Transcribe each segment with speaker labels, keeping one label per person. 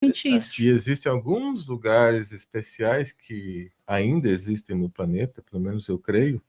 Speaker 1: exatamente isso.
Speaker 2: E existem alguns lugares especiais que ainda existem no planeta, pelo menos eu creio,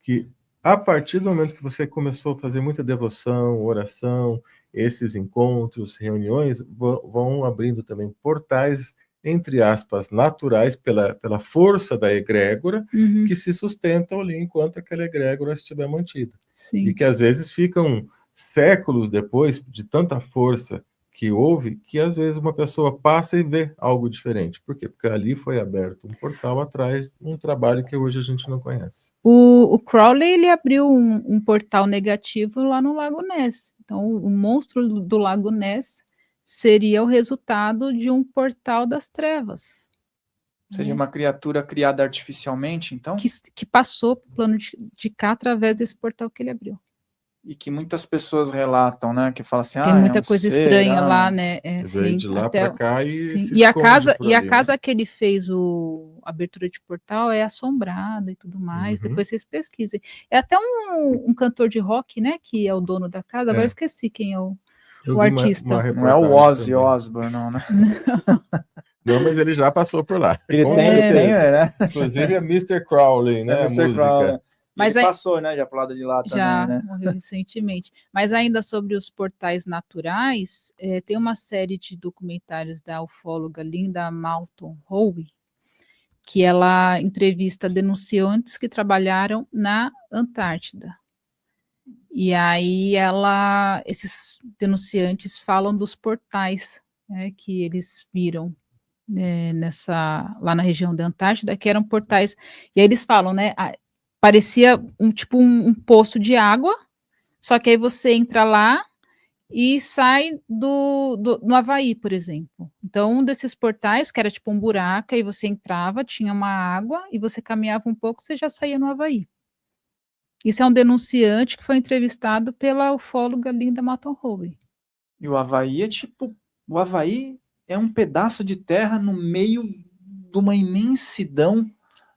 Speaker 2: que a partir do momento que você começou a fazer muita devoção, oração, esses encontros, reuniões, vão abrindo também portais, entre aspas, naturais, pela força da egrégora, que se sustentam ali enquanto aquela egrégora estiver mantida.
Speaker 1: Sim.
Speaker 2: E que às vezes ficam séculos depois, de tanta força que houve, que às vezes uma pessoa passa e vê algo diferente. Por quê? Porque ali foi aberto um portal atrás, um trabalho que hoje a gente não conhece.
Speaker 1: O Crowley, ele abriu um portal negativo lá no Lago Ness. Então, o monstro do Lago Ness seria o resultado de um portal das trevas.
Speaker 3: Seria uma criatura criada artificialmente, então?
Speaker 1: Que passou para o plano de cá através desse portal que ele abriu.
Speaker 3: E que muitas pessoas relatam, né? Que falam assim,
Speaker 1: tem muita coisa estranha lá, né?
Speaker 2: Veio de lá para cá
Speaker 1: e a casa que ele fez a abertura de portal é assombrada e tudo mais. Depois vocês pesquisem. É até um cantor de rock, né? Que é o dono da casa. Agora eu esqueci quem é o artista.
Speaker 3: Não é o Ozzy Osbourne, não, né?
Speaker 2: Não, mas ele já passou por lá.
Speaker 3: Ele tem, né?
Speaker 2: Inclusive é Mr. Crowley, né?
Speaker 3: A música.
Speaker 2: Crowley.
Speaker 3: Mas ele passou, né? Já pro lado de lá também,
Speaker 1: já
Speaker 3: né?
Speaker 1: morreu recentemente. Mas ainda sobre os portais naturais, tem uma série de documentários da ufóloga Linda Moulton Howe, que ela entrevista denunciantes que trabalharam na Antártida. E aí esses denunciantes falam dos portais, né, que eles viram lá na região da Antártida, que eram portais. E aí eles falam, né? Parecia um poço de água, só que aí você entra lá e sai no Havaí, por exemplo. Então, um desses portais, que era tipo um buraco, aí você entrava, tinha uma água, e você caminhava um pouco, você já saía no Havaí. Isso é um denunciante que foi entrevistado pela ufóloga Linda Moulton Howe.
Speaker 3: E o Havaí o Havaí é um pedaço de terra no meio de uma imensidão,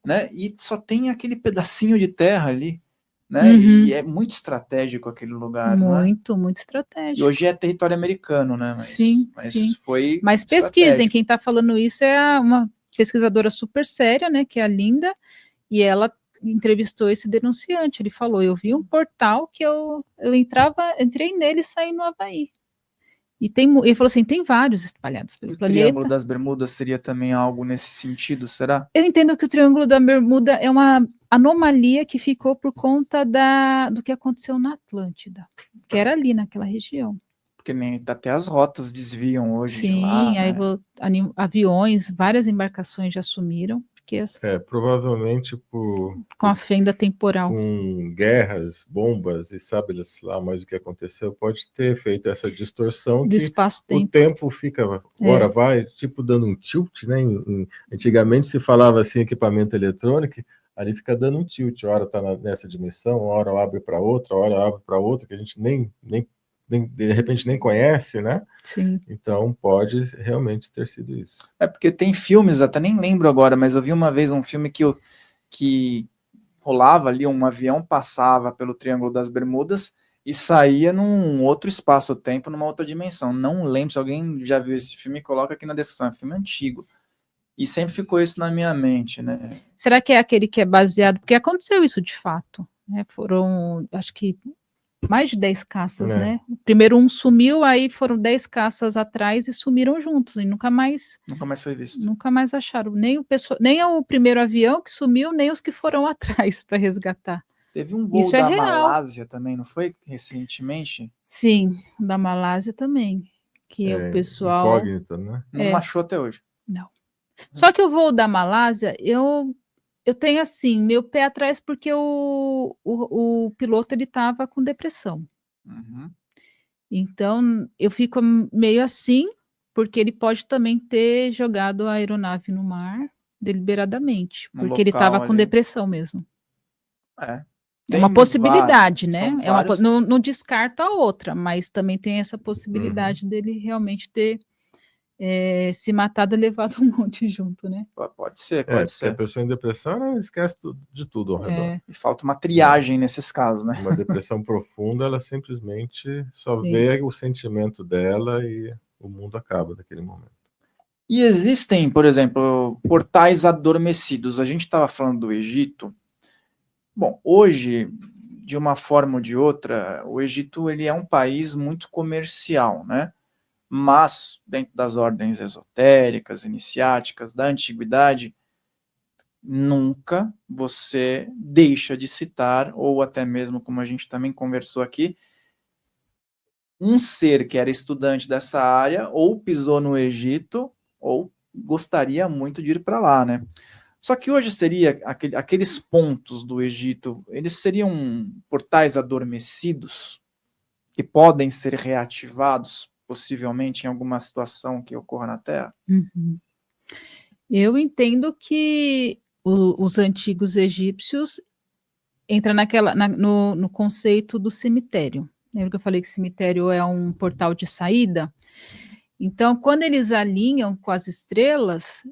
Speaker 3: né? E só tem aquele pedacinho de terra ali, né? E é muito estratégico aquele lugar,
Speaker 1: muito,
Speaker 3: não é?
Speaker 1: Muito estratégico.
Speaker 3: E hoje é território americano, né?
Speaker 1: Sim. Mas pesquisem, quem está falando isso é uma pesquisadora super séria, né? Que é a Linda, e ela entrevistou esse denunciante. Ele falou: eu vi um portal que eu entrei nele e saí no Havaí. Ele falou assim, tem vários espalhados pelo planeta.
Speaker 3: O Triângulo das Bermudas seria também algo nesse sentido, será?
Speaker 1: Eu entendo que o Triângulo da Bermuda é uma anomalia que ficou por conta do que aconteceu na Atlântida, que era ali naquela região.
Speaker 3: Porque nem até as rotas desviam hoje
Speaker 1: de
Speaker 3: lá.
Speaker 1: Sim, aí aviões, várias embarcações já sumiram.
Speaker 2: Provavelmente com
Speaker 1: a fenda temporal.
Speaker 2: Com guerras, bombas e sabe lá mais o que aconteceu, pode ter feito essa distorção
Speaker 1: do espaço-tempo.
Speaker 2: O tempo fica, hora vai, tipo dando um tilt, né? Antigamente se falava assim, equipamento eletrônico, ali fica dando um tilt, hora está nessa dimensão, hora abre para outra, hora abre para outra, que a gente nem de repente nem conhece, né?
Speaker 1: Sim.
Speaker 2: Então pode realmente ter sido isso.
Speaker 3: É porque tem filmes, até nem lembro agora, mas eu vi uma vez um filme que rolava ali, um avião passava pelo Triângulo das Bermudas e saía num outro espaço-tempo, numa outra dimensão. Não lembro, se alguém já viu esse filme, coloca aqui na descrição, é um filme antigo. E sempre ficou isso na minha mente, né?
Speaker 1: Será que é aquele que é baseado? Porque aconteceu isso de fato, né? Foram, acho que mais de 10 caças, né? Primeiro um sumiu, aí foram 10 caças atrás e sumiram juntos, e nunca mais
Speaker 3: foi visto.
Speaker 1: Nunca mais acharam, nem o primeiro avião que sumiu, nem os que foram atrás para resgatar.
Speaker 3: Teve um voo da Malásia também, não foi? Recentemente?
Speaker 1: Sim, da Malásia também, que o pessoal...
Speaker 2: Incógnita, né?
Speaker 3: Não achou até hoje.
Speaker 1: Não. Só que o voo da Malásia, eu tenho, assim, meu pé atrás, porque o piloto, ele estava com depressão. Então, eu fico meio assim, porque ele pode também ter jogado a aeronave no mar deliberadamente, porque ele estava com depressão mesmo. É uma possibilidade, né? Não descarta a outra, mas também tem essa possibilidade dele realmente ter se matado e levado um monte junto, né?
Speaker 3: Pode ser, pode ser.
Speaker 2: A pessoa em depressão, ela esquece de tudo ao redor.
Speaker 3: E falta uma triagem nesses casos, né?
Speaker 2: Uma depressão profunda, ela simplesmente só vê o sentimento dela e o mundo acaba naquele momento.
Speaker 3: E existem, por exemplo, portais adormecidos. A gente estava falando do Egito. Bom, hoje, de uma forma ou de outra, o Egito ele é um país muito comercial, né? Mas, dentro das ordens esotéricas, iniciáticas, da antiguidade, nunca você deixa de citar, ou até mesmo, como a gente também conversou aqui, um ser que era estudante dessa área, ou pisou no Egito, ou gostaria muito de ir para lá, né? Só que hoje seria aqueles pontos do Egito, eles seriam portais adormecidos, que podem ser reativados, possivelmente, em alguma situação que ocorra na Terra?
Speaker 1: Uhum. Eu entendo que os antigos egípcios entram no conceito do cemitério. Lembra que eu falei que cemitério é um portal de saída? Então, quando eles alinham com as estrelas,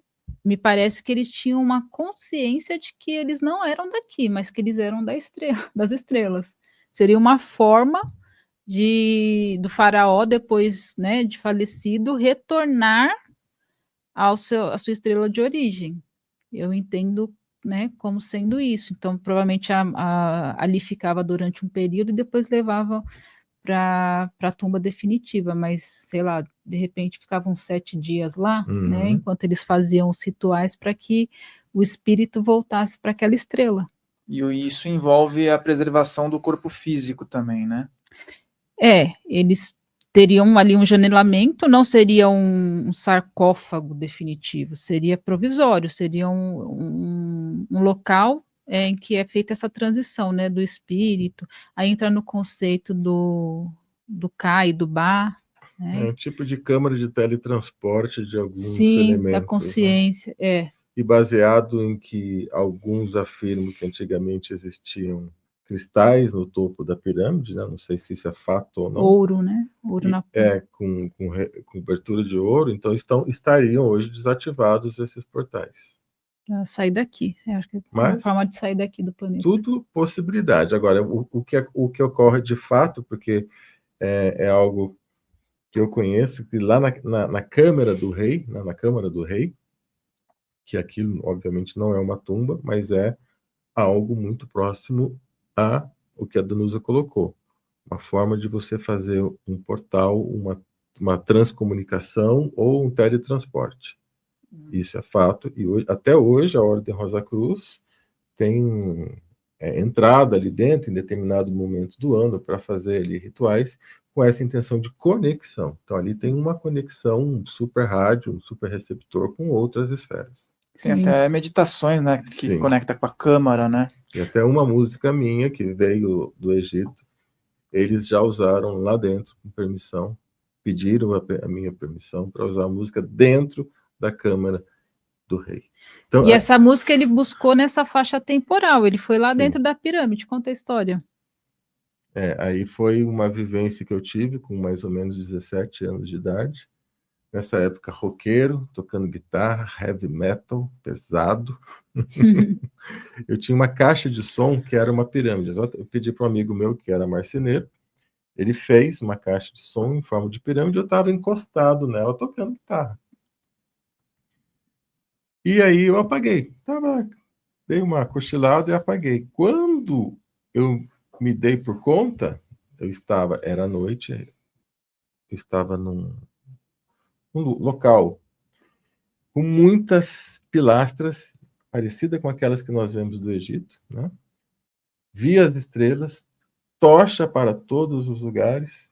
Speaker 1: me parece que eles tinham uma consciência de que eles não eram daqui, mas que eles eram das estrelas. Seria uma forma do faraó, depois, né, de falecido, retornar à sua estrela de origem. Eu entendo, né, como sendo isso. Então, provavelmente ali ficava durante um período e depois levava para a tumba definitiva, mas, sei lá, de repente ficavam 7 dias lá, né, enquanto eles faziam os rituais para que o espírito voltasse para aquela estrela.
Speaker 3: E isso envolve a preservação do corpo físico também, né?
Speaker 1: Eles teriam ali um janelamento, não seria um sarcófago definitivo, seria provisório, seria um local em que é feita essa transição, né, do espírito, aí entra no conceito do Ka e do Ba.
Speaker 2: É um tipo de câmara de teletransporte de alguns elementos.
Speaker 1: Da consciência,
Speaker 2: né? E baseado em que alguns afirmam que antigamente existiam cristais no topo da pirâmide, né? Não sei se isso é fato ou não.
Speaker 1: Ouro, né? Ouro na
Speaker 2: com cobertura de ouro, então estariam hoje desativados esses portais.
Speaker 1: Sair daqui, acho que é uma forma de sair daqui do planeta.
Speaker 2: Tudo possibilidade. Agora, o que ocorre de fato, porque é algo que eu conheço, que lá na Câmara do Rei, na Câmara do Rei, que aquilo obviamente não é uma tumba, mas é algo muito próximo a o que a Danusa colocou. Uma forma de você fazer um portal, uma transcomunicação ou um teletransporte. Isso é fato. E até hoje a Ordem Rosa Cruz tem entrada ali dentro em determinado momento do ano para fazer ali rituais com essa intenção de conexão. Então ali tem uma conexão, um super rádio, um super receptor com outras esferas.
Speaker 3: Tem até meditações, né, que conecta com a câmara, né?
Speaker 2: E até uma música minha que veio do Egito, eles já usaram lá dentro com permissão, pediram a minha permissão para usar a música dentro da Câmara do Rei. Então,
Speaker 1: e essa música ele buscou nessa faixa temporal, ele foi lá dentro da pirâmide, conta a história.
Speaker 2: Aí foi uma vivência que eu tive com mais ou menos 17 anos de idade. Nessa época, roqueiro, tocando guitarra, heavy metal, pesado. Eu tinha uma caixa de som que era uma pirâmide. Eu pedi para um amigo meu, que era marceneiro, ele fez uma caixa de som em forma de pirâmide, eu estava encostado nela, tocando guitarra. E aí eu apaguei. Dei uma cochilada e apaguei. Quando eu me dei por conta, era noite, eu estava num local com muitas pilastras, parecida com aquelas que nós vemos do Egito, né? Vi as estrelas, tocha para todos os lugares,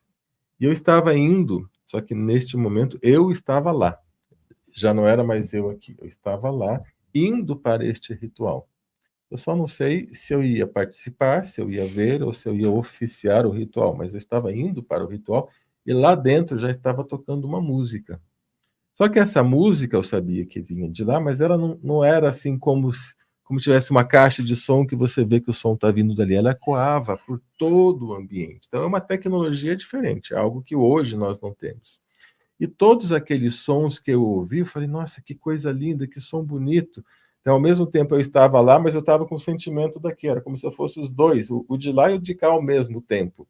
Speaker 2: e eu estava indo, só que neste momento eu estava lá. Já não era mais eu aqui, eu estava lá, indo para este ritual. Eu só não sei se eu ia participar, se eu ia ver, ou se eu ia oficiar o ritual, mas eu estava indo para o ritual, e lá dentro já estava tocando uma música. Só que essa música eu sabia que vinha de lá, mas ela não era assim como tivesse uma caixa de som que você vê que o som está vindo dali. Ela ecoava por todo o ambiente. Então é uma tecnologia diferente, é algo que hoje nós não temos. E todos aqueles sons que eu ouvi, eu falei, nossa, que coisa linda, que som bonito. Então, ao mesmo tempo eu estava lá, mas eu estava com o sentimento daqui, era como se eu fosse os dois, o de lá e o de cá ao mesmo tempo.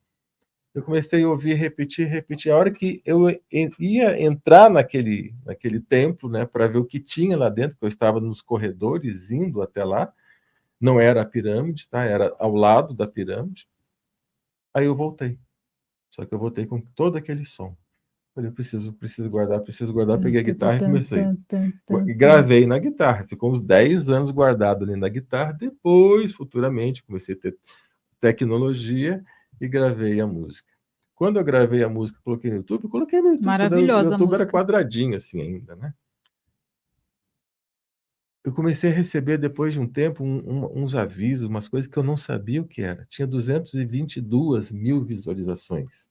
Speaker 2: Eu comecei a ouvir, repetir. A hora que eu ia entrar naquele templo, né, para ver o que tinha lá dentro, porque eu estava nos corredores indo até lá, não era a pirâmide, tá? Era ao lado da pirâmide. Aí eu voltei. Só que eu voltei com todo aquele som. Falei, eu preciso guardar. Peguei a guitarra e comecei. E gravei na guitarra. Ficou uns 10 anos guardado ali na guitarra. Depois, futuramente, comecei a ter tecnologia e gravei a música. Quando eu gravei a música, coloquei no YouTube.
Speaker 1: Maravilhosa
Speaker 2: O YouTube
Speaker 1: música.
Speaker 2: era quadradinho assim ainda, né? Eu comecei a receber, depois de um tempo, uns avisos, umas coisas que eu não sabia o que era. Tinha 222 mil visualizações.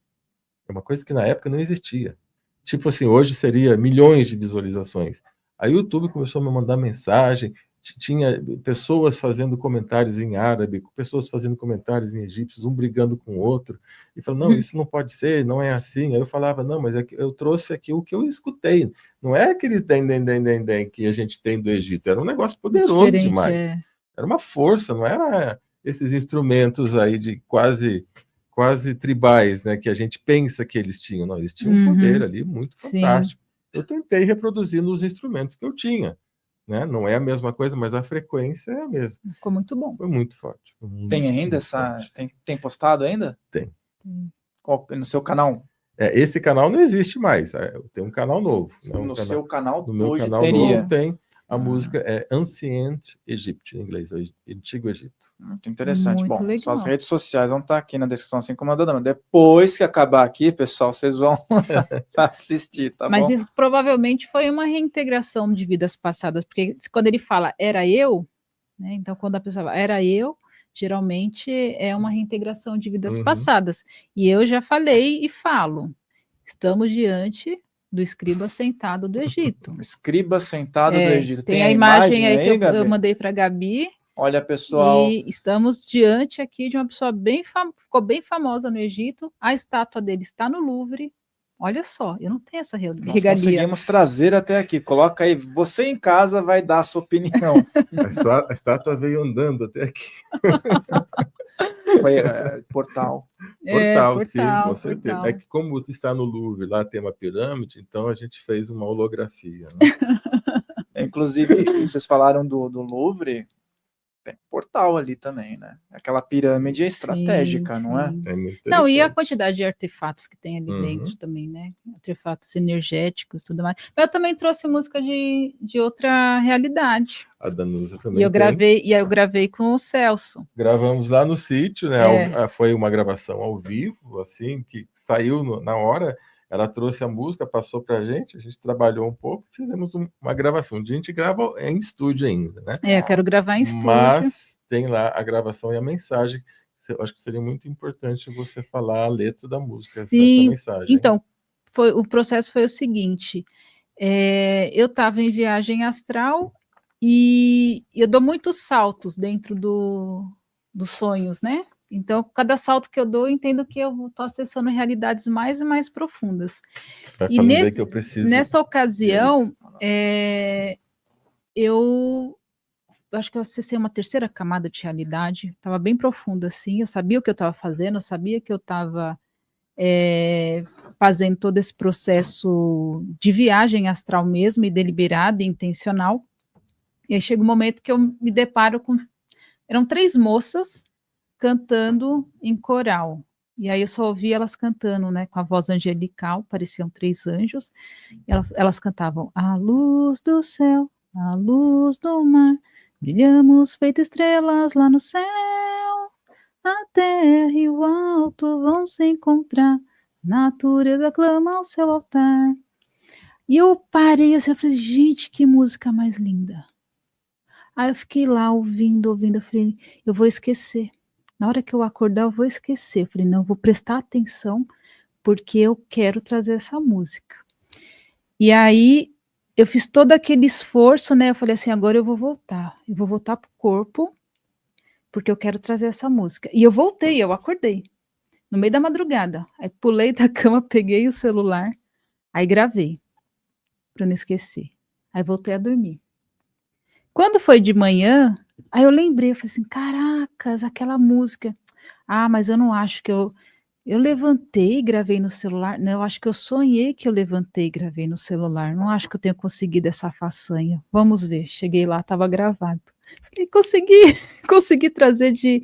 Speaker 2: É uma coisa que na época não existia. Tipo assim, hoje seria milhões de visualizações. Aí o YouTube começou a me mandar mensagem, tinha pessoas fazendo comentários em árabe, pessoas fazendo comentários em egípcios, um brigando com o outro, e falando, não, isso não pode ser, não é assim. Aí eu falava, não, mas é que eu trouxe aqui o que eu escutei. Não é aquele den que a gente tem do Egito, era um negócio poderoso
Speaker 1: Diferente,
Speaker 2: demais. Era uma força, não era esses instrumentos aí de quase tribais, né, que a gente pensa que eles tinham. Não, eles tinham um poder ali muito fantástico. Eu tentei reproduzir nos instrumentos que eu tinha, né? Não é a mesma coisa, mas a frequência é a mesma.
Speaker 1: Ficou muito bom.
Speaker 2: Foi muito forte. Foi muito,
Speaker 3: tem ainda tem postado ainda?
Speaker 2: Tem.
Speaker 3: No seu canal?
Speaker 2: Esse canal não existe mais. Tem um canal novo.
Speaker 3: Seu canal
Speaker 2: no meu
Speaker 3: hoje
Speaker 2: canal
Speaker 3: teria.
Speaker 2: Novo tem. A música é Ancient Egypt, em inglês, Antigo Egito.
Speaker 3: Muito interessante.
Speaker 1: Muito
Speaker 3: Bom,
Speaker 1: legal.
Speaker 3: suas redes sociais vão estar aqui na descrição, assim como a da Dana. Depois que acabar aqui, pessoal, vocês vão assistir, tá
Speaker 1: Mas
Speaker 3: bom?
Speaker 1: isso provavelmente foi uma reintegração de vidas passadas, porque quando ele fala era eu, né? Então quando a pessoa fala era eu, geralmente é uma reintegração de vidas passadas. E eu já falei e falo, estamos diante do escriba sentado do Egito.
Speaker 3: Escriba sentado do Egito.
Speaker 1: Tem a imagem aí que eu mandei para a Gabi.
Speaker 3: Olha, pessoal.
Speaker 1: E estamos diante aqui de uma pessoa ficou bem famosa no Egito. A estátua dele está no Louvre. Olha só, eu não tenho essa regalia.
Speaker 3: Nós conseguimos trazer até aqui. Coloca aí, você em casa vai dar a sua opinião.
Speaker 2: A estátua veio andando até aqui.
Speaker 3: Foi portal.
Speaker 2: Portal, sim, com certeza. Portal. É que como está no Louvre, lá tem uma pirâmide, então a gente fez uma holografia. Né?
Speaker 3: Inclusive, vocês falaram do Louvre, tem portal ali também, né? Aquela pirâmide é estratégica, não é?
Speaker 1: Não, e a quantidade de artefatos que tem ali dentro também, né? Artefatos energéticos e tudo mais. Mas eu também trouxe música de outra realidade.
Speaker 2: A Danusa também.
Speaker 1: E eu gravei com o Celso.
Speaker 2: Gravamos lá no sítio, né? Foi uma gravação ao vivo, assim, que saiu na hora. Ela trouxe a música, passou para a gente trabalhou um pouco, fizemos uma gravação. A gente grava em estúdio ainda, né?
Speaker 1: Eu quero gravar em estúdio.
Speaker 2: Mas tem lá a gravação e a mensagem. Eu acho que seria muito importante você falar a letra da música,
Speaker 1: Sim,
Speaker 2: essa mensagem.
Speaker 1: Então, o processo foi o seguinte, eu estava em viagem astral e eu dou muitos saltos dentro dos sonhos, né? Então, cada salto que eu dou, eu entendo que eu estou acessando realidades mais e mais profundas. E nessa ocasião, eu acho que eu acessei uma terceira camada de realidade, estava bem profunda, assim, eu sabia o que eu estava fazendo, eu sabia que eu estava fazendo todo esse processo de viagem astral mesmo, e deliberado e intencional. E aí chega um momento que eu me deparo com... Eram 3 moças cantando em coral. E aí eu só ouvi elas cantando, né, com a voz angelical, pareciam 3 anjos. E elas cantavam: a luz do céu, a luz do mar, brilhamos feito estrelas lá no céu, a terra e o alto vão se encontrar, natureza clama ao seu altar. E eu parei assim, eu falei, gente, que música mais linda. Aí eu fiquei lá ouvindo, eu falei, eu vou esquecer. Na hora que eu acordar, eu vou esquecer. Eu falei, não, eu vou prestar atenção, porque eu quero trazer essa música. E aí, eu fiz todo aquele esforço, né? Eu falei assim, agora eu vou voltar pro corpo, porque eu quero trazer essa música. E eu voltei, eu acordei, no meio da madrugada. Aí pulei da cama, peguei o celular, aí gravei, para não esquecer. Aí voltei a dormir. Quando foi de manhã, aí eu lembrei, eu falei assim, caracas, aquela música. Ah, mas eu não acho que eu Eu levantei e gravei no celular. Não, eu acho que eu sonhei que eu levantei e gravei no celular. Não acho que eu tenha conseguido essa façanha. Vamos ver. Cheguei lá, estava gravado. E consegui, consegui trazer de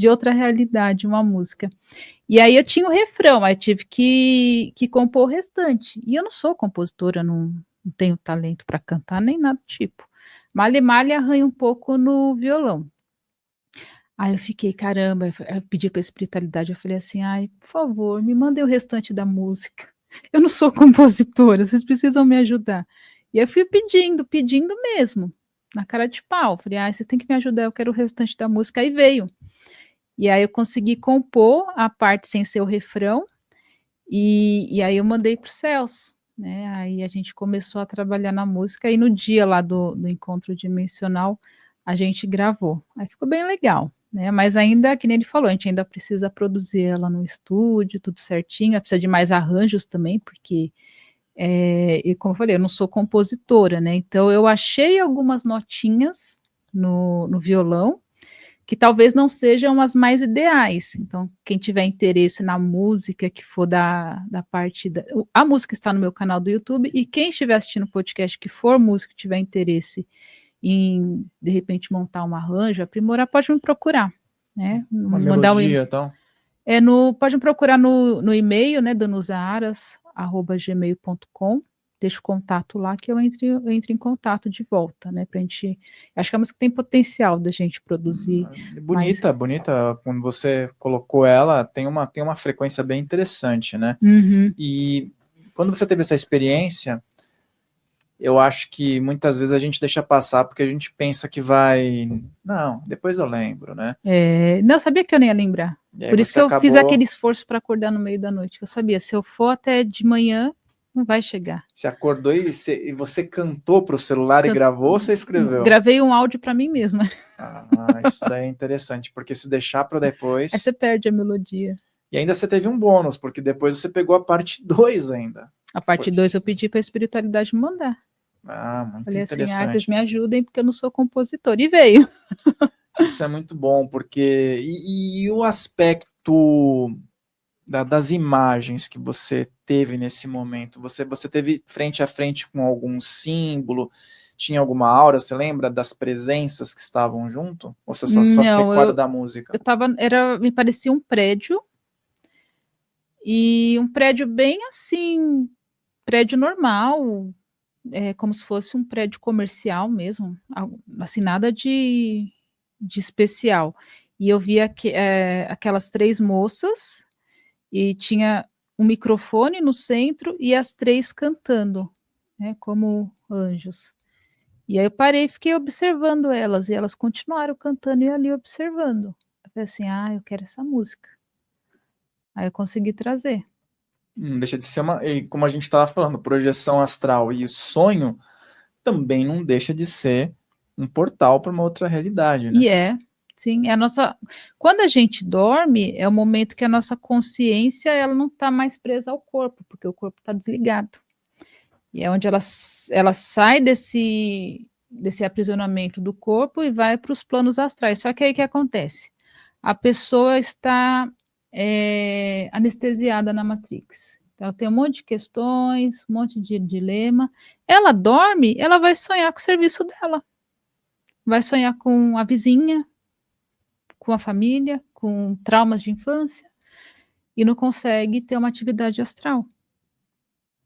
Speaker 1: outra realidade uma música. E aí eu tinha o refrão, aí tive que compor o restante. E eu não sou compositora, não tenho talento para cantar, nem nada do tipo. Male Male arranha um pouco no violão. Aí eu fiquei, caramba, eu pedi para a espiritualidade, eu falei assim, ai, por favor, me mandem o restante da música. Eu não sou compositora, vocês precisam me ajudar. E aí eu fui pedindo mesmo, na cara de pau. Falei, ai, vocês têm que me ajudar, eu quero o restante da música. Aí veio. E aí eu consegui compor a parte sem ser o refrão, e aí eu mandei para o Celso, né? Aí a gente começou a trabalhar na música, e no dia lá do encontro dimensional, a gente gravou. Aí ficou bem legal. Né, mas ainda, que nem ele falou, a gente ainda precisa produzir ela no estúdio, tudo certinho, precisa de mais arranjos também, porque, e como eu falei, eu não sou compositora, né, então eu achei algumas notinhas no violão, que talvez não sejam as mais ideais, então quem tiver interesse na música, que for da parte, a música está no meu canal do YouTube, e quem estiver assistindo o podcast, que for músico, tiver interesse em, de repente, montar um arranjo, aprimorar, pode me procurar, né?
Speaker 3: Uma
Speaker 1: Mandar
Speaker 3: melodia, então.
Speaker 1: Pode me procurar no e-mail, né, danusaaras@gmail.com, deixa o contato lá que eu entro em contato de volta, né, pra gente, acho que a música tem potencial da gente produzir.
Speaker 3: Bonita, bonita, quando você colocou ela, tem uma frequência bem interessante, né?
Speaker 1: Uhum.
Speaker 3: E quando você teve essa experiência, eu acho que muitas vezes a gente deixa passar porque a gente pensa que vai... Não, depois eu lembro, né?
Speaker 1: Não, sabia que eu nem ia lembrar. Por isso que eu fiz aquele esforço para acordar no meio da noite. Eu sabia, se eu for até de manhã, não vai chegar.
Speaker 3: Você acordou e você cantou para o celular e gravou ou você escreveu?
Speaker 1: Gravei um áudio para mim mesma.
Speaker 3: Isso daí é interessante, porque se deixar para depois...
Speaker 1: Aí você perde a melodia.
Speaker 3: E ainda você teve um bônus, porque depois você pegou a parte 2 ainda.
Speaker 1: A parte 2 eu pedi para a espiritualidade me mandar.
Speaker 3: Muito
Speaker 1: Falei
Speaker 3: interessante.
Speaker 1: assim, vocês me ajudem porque eu não sou compositor. E veio.
Speaker 3: Isso é muito bom, porque... E o aspecto das imagens que você teve nesse momento? Você teve frente a frente com algum símbolo? Tinha alguma aura? Você lembra das presenças que estavam junto? Ou você só recorda da música?
Speaker 1: Me parecia um prédio. E um prédio bem assim, prédio normal, como se fosse um prédio comercial mesmo, assim, nada de especial. E eu via aquelas 3 moças, e tinha um microfone no centro e as 3 cantando, né, como anjos. E aí eu parei e fiquei observando elas, e elas continuaram cantando e eu ali observando. Eu falei assim, eu quero essa música. Aí eu consegui trazer.
Speaker 3: Não deixa de ser e como a gente estava falando, projeção astral e sonho também não deixa de ser um portal para uma outra realidade, né?
Speaker 1: E sim, quando a gente dorme, é o momento que a nossa consciência ela não está mais presa ao corpo, porque o corpo está desligado. E é onde ela sai desse aprisionamento do corpo e vai para os planos astrais. Só que aí o que acontece? A pessoa está anestesiada na Matrix. Ela tem um monte de questões, um monte de dilema. Ela dorme, ela vai sonhar com o serviço dela. Vai sonhar com a vizinha, com a família, com traumas de infância, e não consegue ter uma atividade astral.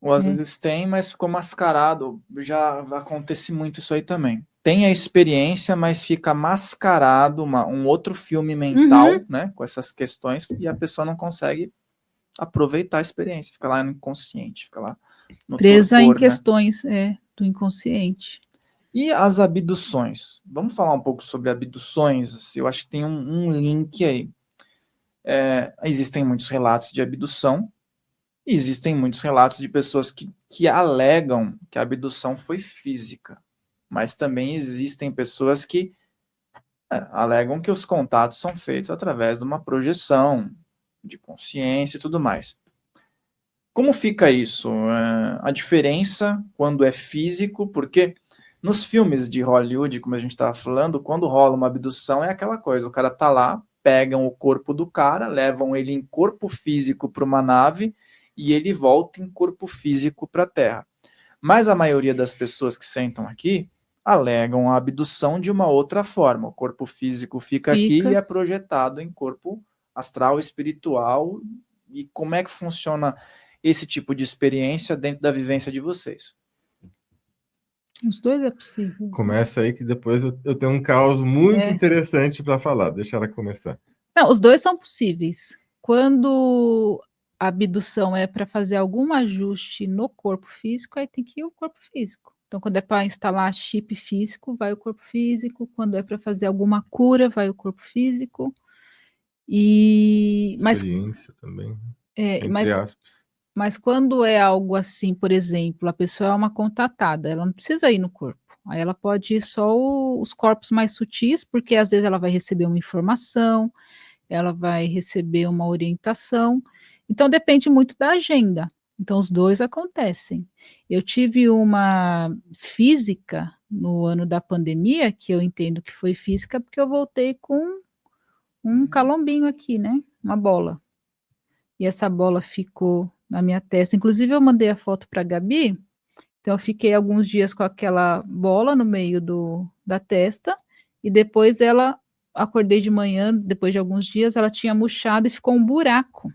Speaker 3: Ou às vezes tem, mas ficou mascarado. Já acontece muito isso aí também. Tem a experiência, mas fica mascarado um outro filme mental, né, com essas questões, e a pessoa não consegue aproveitar a experiência, fica lá no inconsciente, fica lá no
Speaker 1: presa
Speaker 3: torpor,
Speaker 1: em questões do inconsciente.
Speaker 3: E as abduções? Vamos falar um pouco sobre abduções? Assim, eu acho que tem um link aí. Existem muitos relatos de abdução, e existem muitos relatos de pessoas que alegam que a abdução foi física, mas também existem pessoas que alegam que os contatos são feitos através de uma projeção de consciência e tudo mais. Como fica isso? A diferença quando é físico, porque nos filmes de Hollywood, como a gente estava falando, quando rola uma abdução é aquela coisa, o cara tá lá, pegam o corpo do cara, levam ele em corpo físico para uma nave e ele volta em corpo físico para a Terra. Mas a maioria das pessoas que sentam aqui alegam a abdução de uma outra forma. O corpo físico fica aqui e é projetado em corpo astral, espiritual. E como é que funciona esse tipo de experiência dentro da vivência de vocês?
Speaker 1: Os dois é possível.
Speaker 2: Começa aí que depois eu tenho um caos muito interessante para falar. Deixa ela começar.
Speaker 1: Não, os dois são possíveis. Quando a abdução é para fazer algum ajuste no corpo físico, aí tem que ir o corpo físico. Então, quando é para instalar chip físico, vai o corpo físico. Quando é para fazer alguma cura, vai o corpo físico.
Speaker 2: Experiência também, entre aspas.
Speaker 1: Mas quando é algo assim, por exemplo, a pessoa é uma contatada, ela não precisa ir no corpo. Aí ela pode ir só os corpos mais sutis, porque às vezes ela vai receber uma informação, ela vai receber uma orientação. Então depende muito da agenda. Então os dois acontecem. Eu tive uma física no ano da pandemia, que eu entendo que foi física, porque eu voltei com um calombinho aqui, né? Uma bola. E essa bola ficou na minha testa. Inclusive, eu mandei a foto para a Gabi. Então, eu fiquei alguns dias com aquela bola no meio da testa. E depois acordei de manhã, depois de alguns dias, ela tinha murchado e ficou um buraco.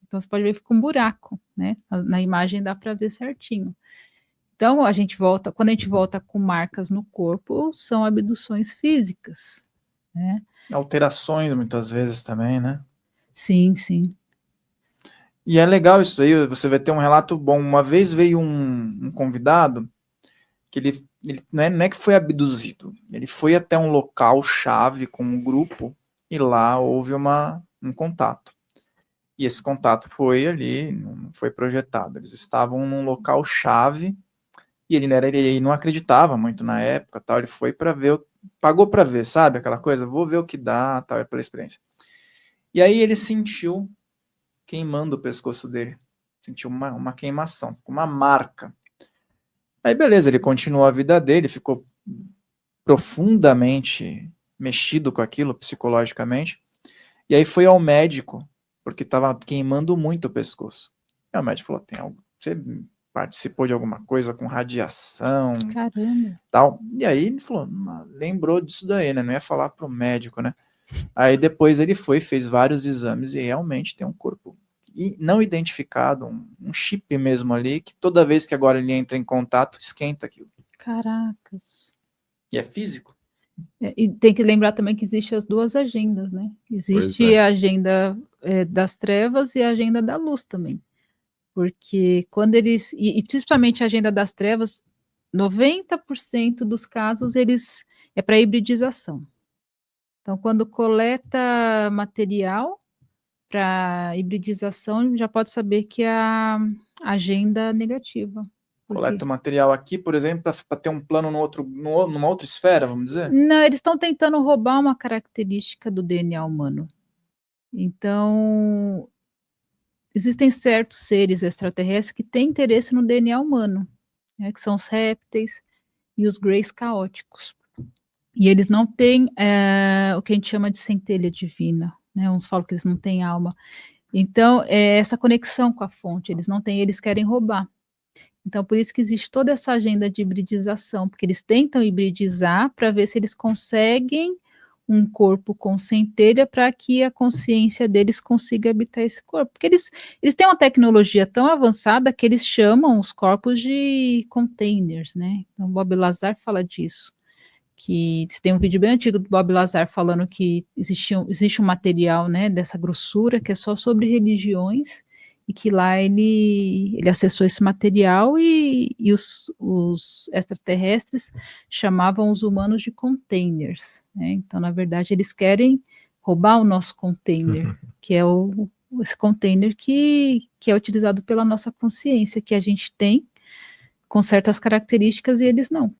Speaker 1: Então, você pode ver que ficou um buraco, né? Na imagem dá para ver certinho. Então, quando a gente volta com marcas no corpo, são abduções físicas, né?
Speaker 3: Alterações, muitas vezes, também, né?
Speaker 1: Sim, sim.
Speaker 3: E é legal isso aí, você vai ter um relato bom. Uma vez veio um convidado que ele não é que foi abduzido, ele foi até um local chave com um grupo e lá houve um contato. E esse contato foi ali, não foi projetado. Eles estavam num local chave e ele não acreditava muito na época, tal. Ele foi para ver, pagou para ver, sabe? Aquela coisa, vou ver o que dá, tal, pela experiência. E aí ele sentiu queimando o pescoço dele. Sentiu uma queimação, uma marca. Aí beleza, ele continuou a vida dele, ficou profundamente mexido com aquilo psicologicamente. E aí foi ao médico, porque estava queimando muito o pescoço. E o médico falou, você participou de alguma coisa com radiação?
Speaker 1: Caramba.
Speaker 3: Tal. E aí ele falou, lembrou disso daí, né? Não ia falar pro médico, né? Aí depois ele fez vários exames e realmente tem um corpo não identificado, um chip mesmo ali, que toda vez que agora ele entra em contato, esquenta aquilo.
Speaker 1: Caracas.
Speaker 3: E é físico.
Speaker 1: E tem que lembrar também que existem as duas agendas, né? Existe a agenda das trevas e a agenda da luz também. Porque quando eles... E principalmente a agenda das trevas, 90% dos casos é para hibridização. Então, quando coleta material para hibridização, já pode saber que é a agenda negativa.
Speaker 3: Coleta o material aqui, por exemplo, para ter um plano numa outra esfera, vamos dizer?
Speaker 1: Não, eles estão tentando roubar uma característica do DNA humano. Então, existem certos seres extraterrestres que têm interesse no DNA humano, né, que são os répteis e os greys caóticos. E eles não têm o que a gente chama de centelha divina, né? Uns falam que eles não têm alma. Então, essa conexão com a fonte, eles não têm, eles querem roubar. Então, por isso que existe toda essa agenda de hibridização, porque eles tentam hibridizar para ver se eles conseguem um corpo com centelha para que a consciência deles consiga habitar esse corpo. Porque eles têm uma tecnologia tão avançada que eles chamam os corpos de containers, né? Então, Bob Lazar fala disso. Que tem um vídeo bem antigo do Bob Lazar falando que existe um material, né, dessa grossura que é só sobre religiões e que lá ele acessou esse material e os extraterrestres chamavam os humanos de containers, né? Então, na verdade, eles querem roubar o nosso container, que é esse container que é utilizado pela nossa consciência, que a gente tem com certas características e eles não.